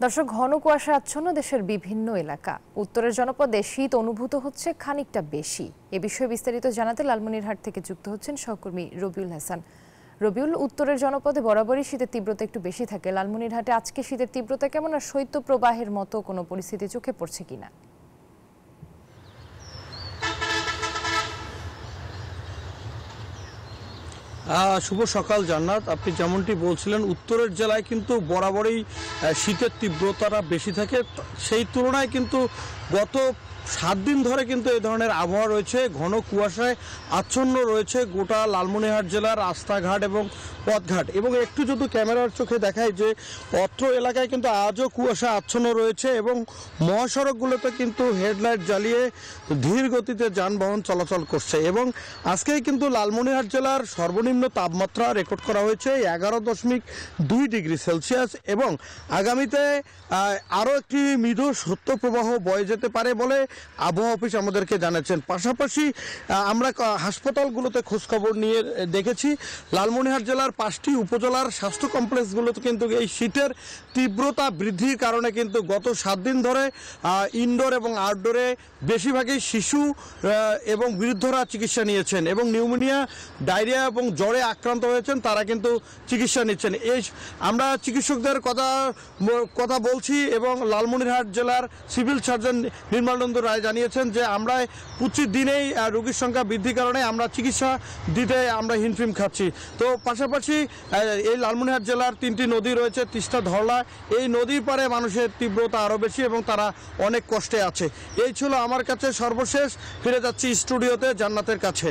দর্শক, ঘন কুয়াশা আচ্ছন্ন দেশের বিভিন্ন এলাকা। উত্তরের জনপদে শীত অনুভূত হচ্ছে খানিকটা বেশি। এ বিষয়ে বিস্তারিত জানাতে লালমনিরহাট থেকে যুক্ত হচ্ছেন সহকর্মী রবিউল হাসান। রবিউল, উত্তরের জনপদে বরাবরই শীতের তীব্রতা একটু বেশি থাকে। লালমনিরহাটে আজকে শীতের তীব্রতা কেমন, আর শৈত্যপ্রবাহের মতো কোনো পরিস্থিতি চোখে পড়ছে কিনা? শুভ সকাল জান্নাত। আপনি যেমনটি বলছিলেন, উত্তরের জেলায় কিন্তু বরাবরই শীতের তীব্রতাটা বেশি থাকে। সেই তুলনায় কিন্তু গত 7 দিন ধরে কিন্তু এই ধরনের আবহাওয়া রয়েছে। ঘন কুয়াশায় আচ্ছন্ন রয়েছে গোটা লালমনিরহাট জেলার রাস্তাঘাট এবং পথঘাট। এবং একটু যদি ক্যামেরার চোখে দেখায় যে অত্র এলাকায় কিন্তু আজও কুয়াশা আচ্ছন্ন রয়েছে এবং মহাসড়কগুলোতে কিন্তু হেডলাইট জ্বালিয়ে ধীর গতিতে যানবাহন চলাচল করছে। এবং আজকেই কিন্তু লালমনিরহাট জেলার সর্বনিম্ন তাপমাত্রা রেকর্ড করা হয়েছে 11.2 ডিগ্রি সেলসিয়াস। এবং আগামীতে আরও একটি মৃদু শৈত্যপ্রবাহ বয়ে যেতে পারে বলে আবহাওয়া অফিস আমাদেরকে জানাচ্ছেন। পাশাপাশি আমরা হাসপাতালগুলোতে খোঁজখবর নিয়ে দেখেছি, লালমনিরহাট জেলার 5টি উপজেলার স্বাস্থ্য কমপ্লেক্সগুলোতে কিন্তু এই শীতের তীব্রতা বৃদ্ধির কারণে কিন্তু গত 7 দিন ধরে ইনডোর এবং আউটডোরে বেশিরভাগই শিশু এবং বৃদ্ধরা চিকিৎসা নিয়েছেন এবং নিউমোনিয়া, ডায়রিয়া এবং জ্বরে আক্রান্ত হয়েছেন, তারা কিন্তু চিকিৎসা নিচ্ছেন। এই আমরা চিকিৎসকদের কথা বলছি এবং লালমনিরহাট জেলার সিভিল সার্জন নির্মলানন্দ রায় জানিয়েছেন যে আমরা প্রতিদিনেই রোগীর সংখ্যা বৃদ্ধির কারণে আমরা চিকিৎসা দিতে আমরা হিমশিম খাচ্ছি। তো পাশাপাশি এই লালমনিরহাট জেলার 3টি নদী রয়েছে, তিস্তা, ধরলা। এই নদীর পারে মানুষের তীব্রতা আরও বেশি এবং তারা অনেক কষ্টে আছে। এই ছিল আমার কাছে সর্বশেষ। ফিরে যাচ্ছি স্টুডিওতে জান্নাতের কাছে।